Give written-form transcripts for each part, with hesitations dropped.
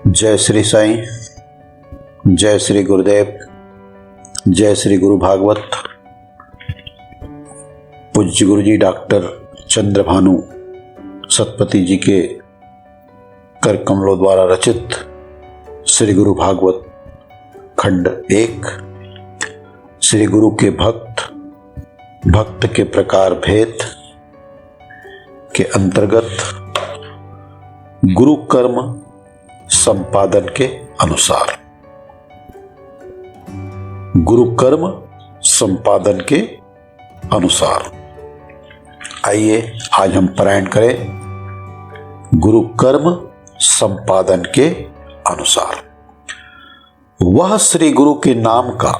जय श्री साईं, जय श्री गुरुदेव, जय श्री गुरु भागवत। पूज्य गुरु जी डॉक्टर चंद्रभानु सतपति जी के कर कमलों द्वारा रचित श्री गुरु भागवत खंड 1, श्री गुरु के भक्त के प्रकार भेद के अंतर्गत गुरु कर्म संपादन के अनुसार। गुरु कर्म संपादन के अनुसार आइए आज हम पारायण करें गुरु कर्म संपादन के अनुसार। वह श्री गुरु के नाम का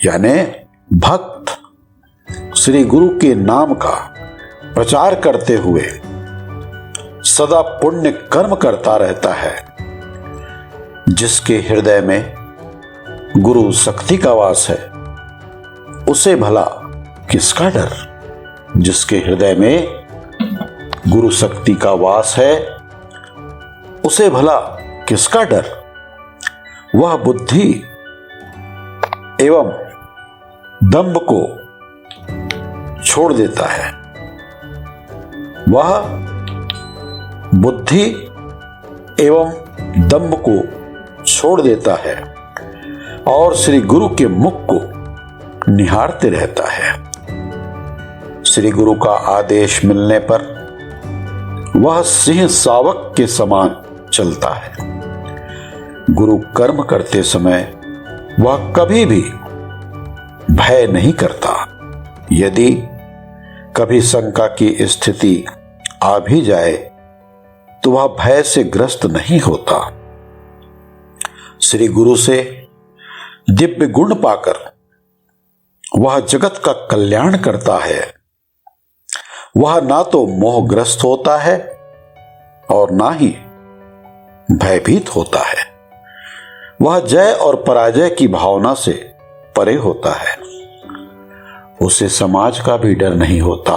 यानी भक्त श्री गुरु के नाम का प्रचार करते हुए सदा पुण्य कर्म करता रहता है, जिसके हृदय में गुरु शक्ति का वास है, उसे भला किसका डर। जिसके हृदय में गुरु शक्ति का वास है, उसे भला किसका डर। वह बुद्धि एवं दंभ को छोड़ देता है। वह बुद्धि एवं दंभ को छोड़ देता है और श्री गुरु के मुख को निहारते रहता है। श्री गुरु का आदेश मिलने पर वह सिंह शावक के समान चलता है। गुरु कर्म करते समय वह कभी भी भय नहीं करता। यदि कभी शंका की स्थिति आ भी जाए तो वह भय से ग्रस्त नहीं होता। श्री गुरु से दिव्य गुण पाकर वह जगत का कल्याण करता है। वह ना तो मोहग्रस्त होता है और ना ही भयभीत होता है। वह जय और पराजय की भावना से परे होता है। उसे समाज का भी डर नहीं होता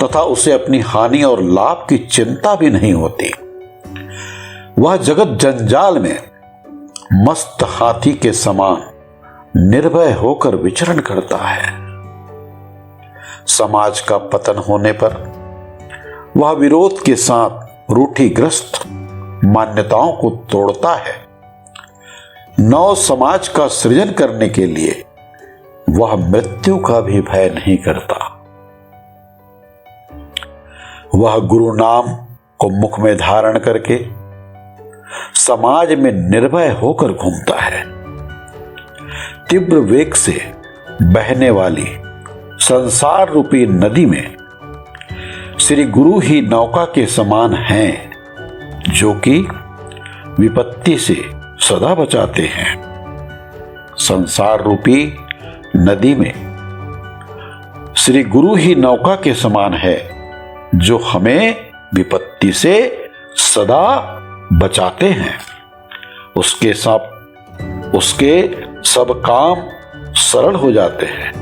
तथा उसे अपनी हानि और लाभ की चिंता भी नहीं होती। वह जगत जंजाल में मस्त हाथी के समान निर्भय होकर विचरण करता है। समाज का पतन होने पर वह विरोध के साथ रूढ़िग्रस्त मान्यताओं को तोड़ता है। नव समाज का सृजन करने के लिए वह मृत्यु का भी भय नहीं करता। वह गुरु नाम को मुख में धारण करके समाज में निर्भय होकर घूमता है। तीव्र वेग से बहने वाली संसार रूपी नदी में श्री गुरु ही नौका के समान हैं, जो कि विपत्ति से सदा बचाते हैं। संसार रूपी नदी में श्री गुरु ही नौका के समान है, जो हमें विपत्ति से सदा बचाते हैं। उसके सब काम सरल हो जाते हैं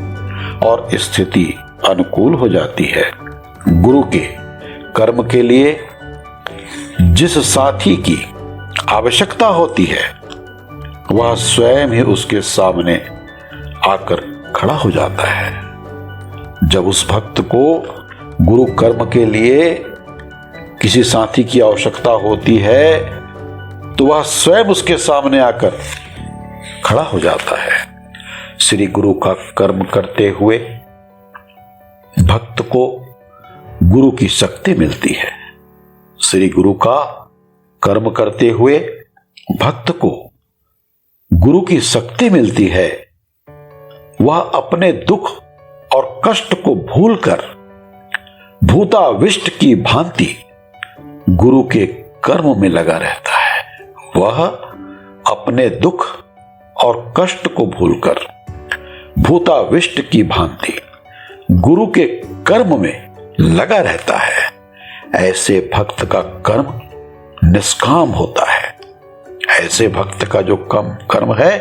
और स्थिति अनुकूल हो जाती है। गुरु के कर्म के लिए जिस साथी की आवश्यकता होती है, वह स्वयं ही उसके सामने आकर खड़ा हो जाता है। जब उस भक्त को गुरु कर्म के लिए किसी साथी की आवश्यकता होती है, तो वह स्वयं उसके सामने आकर खड़ा हो जाता है। श्री गुरु का कर्म करते हुए भक्त को गुरु की शक्ति मिलती है। श्री गुरु का कर्म करते हुए भक्त को गुरु की शक्ति मिलती है। वह अपने दुख और कष्ट को भूलकर भूताविष्ट की भांति गुरु के कर्म में लगा रहता है। वह अपने दुख और कष्ट को भूलकर भूताविष्ट की भांति गुरु के कर्म में लगा रहता है। ऐसे भक्त का कर्म निष्काम होता है। ऐसे भक्त का जो कर्म है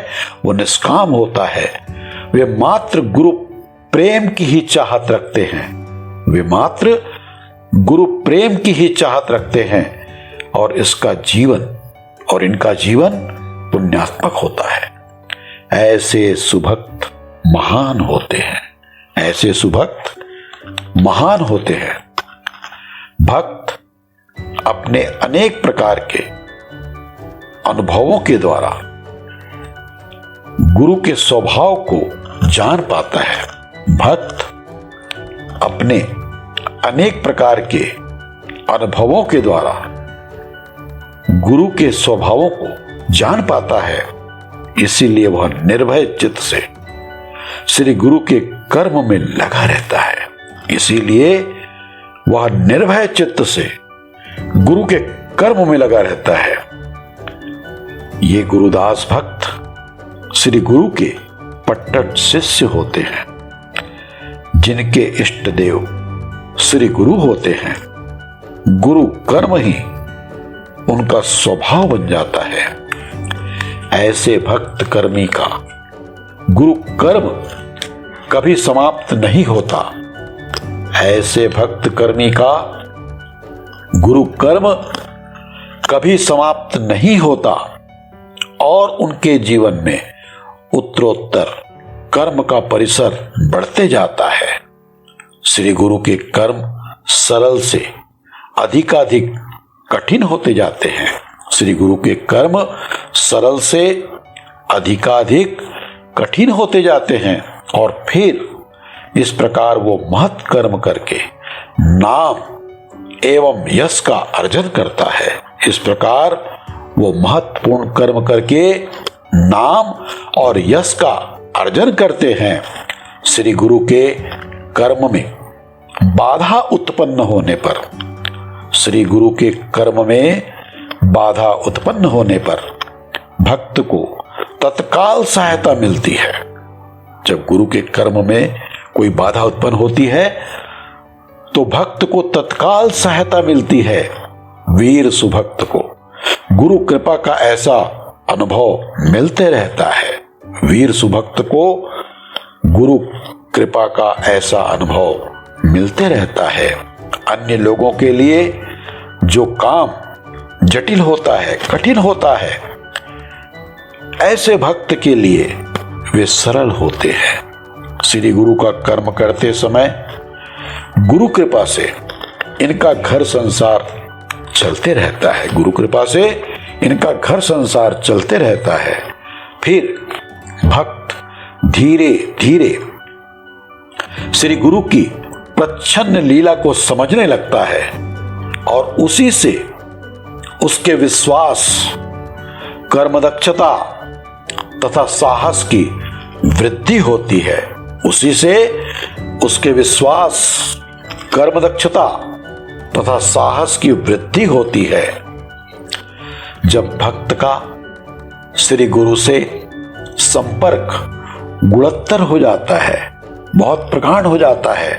वो निष्काम होता है। वे मात्र गुरु प्रेम की ही चाहत रखते हैं। वे मात्र गुरु प्रेम की ही चाहत रखते हैं और इसका जीवन और इनका जीवन पुण्यात्मक होता है। ऐसे सुभक्त महान होते हैं, ऐसे सुभक्त महान होते हैं। भक्त अपने अनेक प्रकार के अनुभवों के द्वारा गुरु के स्वभाव को जान पाता है। भक्त अपने अनेक प्रकार के अनुभवों के द्वारा गुरु के स्वभावों को जान पाता है, इसीलिए वह निर्भय चित्त से श्री गुरु के कर्म में लगा रहता है। इसीलिए वह निर्भय चित्त से गुरु के कर्म में लगा रहता है। ये गुरुदास भक्त श्री गुरु के पट्टठ शिष्य होते हैं, जिनके इष्ट देव श्री गुरु होते हैं। गुरु कर्म ही उनका स्वभाव बन जाता है। ऐसे भक्त कर्मी का गुरु कर्म कभी समाप्त नहीं होता। ऐसे भक्त कर्मी का गुरु कर्म कभी समाप्त नहीं होता और उनके जीवन में उत्तरोत्तर कर्म का परिसर बढ़ते जाता है। श्री गुरु के कर्म सरल से अधिकाधिक कठिन होते जाते हैं। श्री गुरु के कर्म सरल से अधिकाधिक कठिन होते जाते हैं और फिर इस प्रकार वो महत् कर्म करके नाम एवं यश का अर्जन करता है। इस प्रकार वो महत्वपूर्ण कर्म करके नाम और यश का अर्जन करते हैं। श्री गुरु के कर्म में बाधा उत्पन्न होने पर, श्री गुरु के कर्म में बाधा उत्पन्न होने पर भक्त को तत्काल सहायता मिलती है। जब गुरु के कर्म में कोई बाधा उत्पन्न होती है तो भक्त को तत्काल सहायता मिलती है। वीर सुभक्त को गुरु कृपा का ऐसा अनुभव मिलते रहता है। वीर सुभक्त को गुरु कृपा का ऐसा अनुभव मिलते रहता है। अन्य लोगों के लिए जो काम जटिल होता है, कठिन होता है, ऐसे भक्त के लिए वे सरल होते हैं। श्री गुरु का कर्म करते समय गुरु कृपा से इनका घर संसार चलते रहता है। गुरु कृपा से इनका घर संसार चलते रहता है। फिर भक्त धीरे धीरे श्री गुरु की प्रच्छन्न लीला को समझने लगता है और उसी से उसके विश्वास, कर्मदक्षता तथा साहस की वृद्धि होती है। उसी से उसके विश्वास, कर्मदक्षता तथा साहस की वृद्धि होती है। जब भक्त का श्री गुरु से संपर्क गुणोत्तर हो जाता है, बहुत प्रगाढ़ हो जाता है,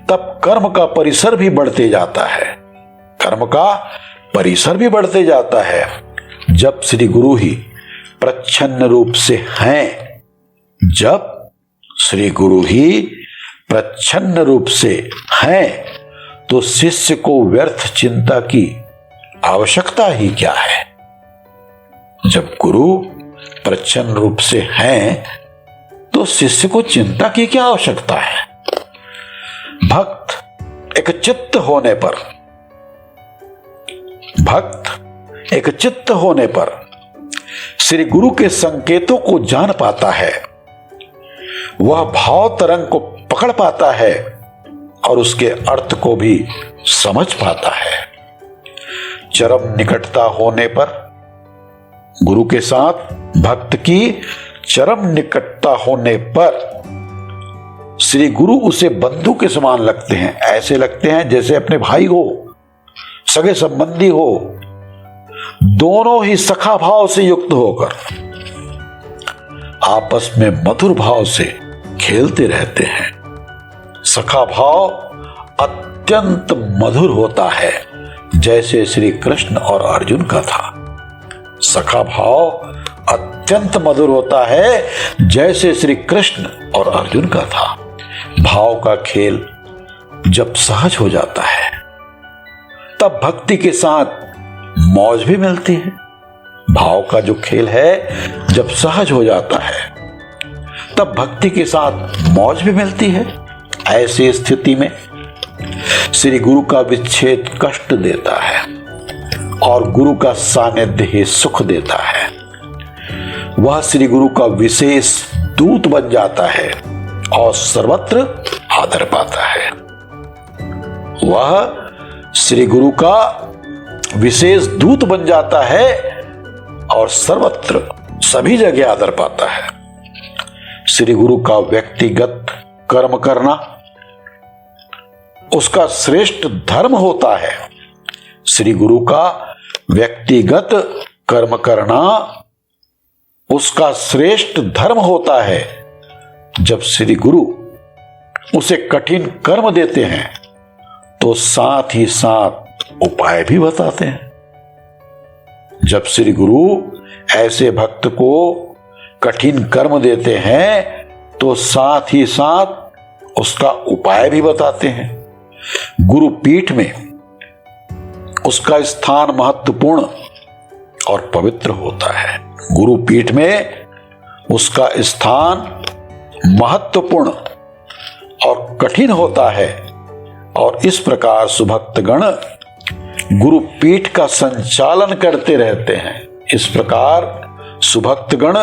तब कर्म का परिसर भी बढ़ते जाता है। कर्म का परिसर भी बढ़ते जाता है। जब श्री गुरु ही प्रच्छन्न रूप से हैं, जब श्री गुरु ही प्रच्छन्न रूप से हैं, तो शिष्य को व्यर्थ चिंता की आवश्यकता ही क्या है। जब गुरु प्रच्छन्न रूप से हैं, तो शिष्य को चिंता की क्या आवश्यकता है। भक्त एक चित्त होने पर, भक्त एक चित्त होने पर श्री गुरु के संकेतों को जान पाता है। वह भाव तरंग को पकड़ पाता है और उसके अर्थ को भी समझ पाता है। चरम निकटता होने पर, गुरु के साथ भक्त की चरम निकटता होने पर श्री गुरु उसे बंधु के समान लगते हैं। ऐसे लगते हैं जैसे अपने भाई हो, सगे संबंधी हो। दोनों ही सखा भाव से युक्त होकर आपस में मधुर भाव से खेलते रहते हैं। सखा भाव अत्यंत मधुर होता है, जैसे श्री कृष्ण और अर्जुन का था। सखा भाव अत्यंत मधुर होता है, जैसे श्री कृष्ण और अर्जुन का था। भाव का खेल जब सहज हो जाता है, तब भक्ति के साथ मौज भी मिलती है। भाव का जो खेल है जब सहज हो जाता है तब भक्ति के साथ मौज भी मिलती है। ऐसी स्थिति में श्री गुरु का विच्छेद कष्ट देता है और गुरु का सानिध्य ही सुख देता है। वह श्री गुरु का विशेष दूत बन जाता है और सर्वत्र आदर पाता है। वह श्री गुरु का विशेष दूत बन जाता है और सर्वत्र सभी जगह आदर पाता है। श्री गुरु का व्यक्तिगत कर्म करना उसका श्रेष्ठ धर्म होता है। श्री गुरु का व्यक्तिगत कर्म करना उसका श्रेष्ठ धर्म होता है। जब श्री गुरु उसे कठिन कर्म देते हैं तो साथ ही साथ उपाय भी बताते हैं। जब श्री गुरु ऐसे भक्त को कठिन कर्म देते हैं तो साथ ही साथ उसका उपाय भी बताते हैं। गुरु पीठ में उसका स्थान महत्वपूर्ण और पवित्र होता है। गुरु पीठ में उसका स्थान महत्वपूर्ण और कठिन होता है और इस प्रकार सुभक्तगण गुरु पीठ का संचालन करते रहते हैं। इस प्रकार सुभक्तगण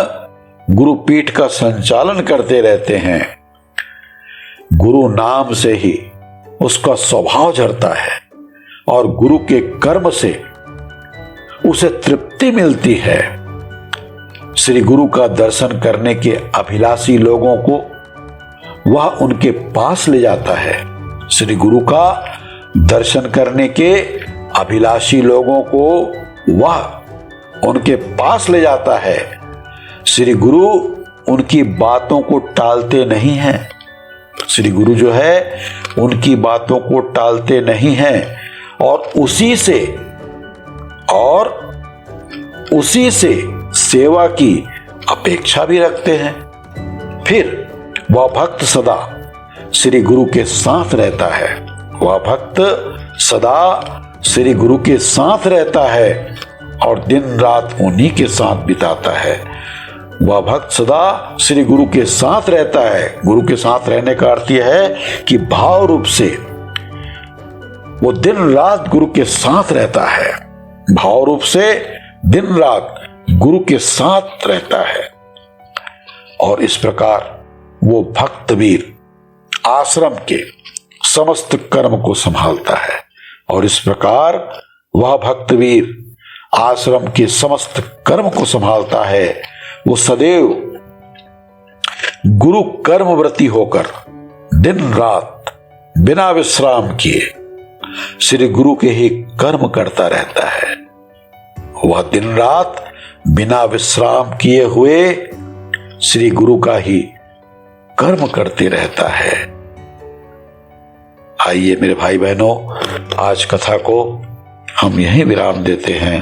गुरु पीठ का संचालन करते रहते हैं। गुरु नाम से ही उसका स्वभाव झरता है और गुरु के कर्म से उसे तृप्ति मिलती है। श्री गुरु का दर्शन करने के अभिलाषी लोगों को वह उनके पास ले जाता है। श्री गुरु का दर्शन करने के अभिलाषी लोगों को वह उनके पास ले जाता है। श्री गुरु उनकी बातों को टालते नहीं हैं। श्री गुरु जो है उनकी बातों को टालते नहीं हैं और उसी से सेवा की अपेक्षा भी रखते हैं। फिर वह भक्त सदा श्री गुरु के साथ रहता है। वह भक्त सदा श्री गुरु के साथ रहता है और दिन रात उन्हीं के साथ बिताता है। वह भक्त सदा श्री गुरु के साथ रहता है। गुरु के साथ रहने का अर्थ यह है कि भाव रूप से वो दिन रात गुरु के साथ रहता है। भाव रूप से दिन रात गुरु के साथ रहता है और इस प्रकार वो भक्तवीर आश्रम के समस्त कर्म को संभालता है और इस प्रकार वह भक्तवीर आश्रम के समस्त कर्म को संभालता है। वो सदैव गुरु कर्मव्रती होकर दिन रात बिना विश्राम किए श्री गुरु के ही कर्म करता रहता है। वह दिन रात बिना विश्राम किए हुए श्री गुरु का ही कर्म करते रहता है। आइए मेरे भाई बहनों, आज कथा को हम यहीं विराम देते हैं।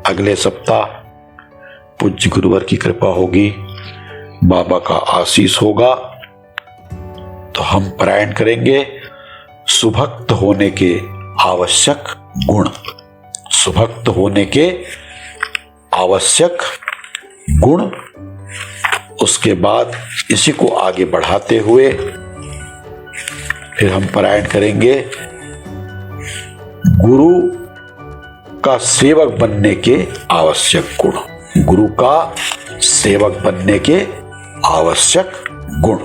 अगले सप्ताह पूज्य गुरुवर की कृपा होगी, बाबा का आशीष होगा तो हम पारायण करेंगे सुभक्त होने के आवश्यक गुण। सुभक्त होने के आवश्यक गुण। उसके बाद इसी को आगे बढ़ाते हुए फिर हम पारायण करेंगे गुरु का सेवक बनने के आवश्यक गुण। गुरु का सेवक बनने के आवश्यक गुण।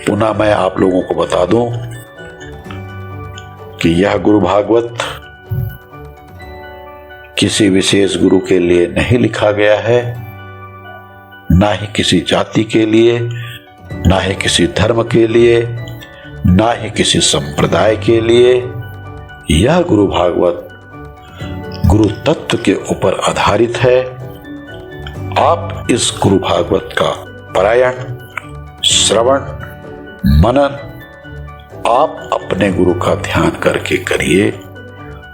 पुनः मैं आप लोगों को बता दूं कि यह गुरु भागवत किसी विशेष गुरु के लिए नहीं लिखा गया है, ना ही किसी जाति के लिए, ना ही किसी धर्म के लिए, ना ही किसी संप्रदाय के लिए। यह गुरु भागवत गुरु तत्व के ऊपर आधारित है। आप इस गुरु भागवत का पारायण, श्रवण, मनन आप अपने गुरु का ध्यान करके करिए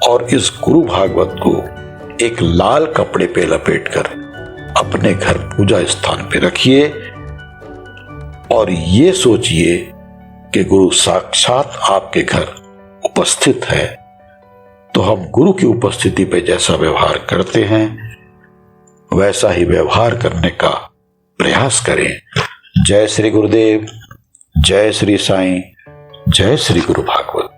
और इस गुरु भागवत को एक लाल कपड़े पे लपेटकर अपने घर पूजा स्थान पे रखिए और ये सोचिए कि गुरु साक्षात आपके घर उपस्थित है तो हम गुरु की उपस्थिति पे जैसा व्यवहार करते हैं वैसा ही व्यवहार करने का प्रयास करें। जय श्री गुरुदेव, जय श्री साईं, जय श्री गुरु भागवत।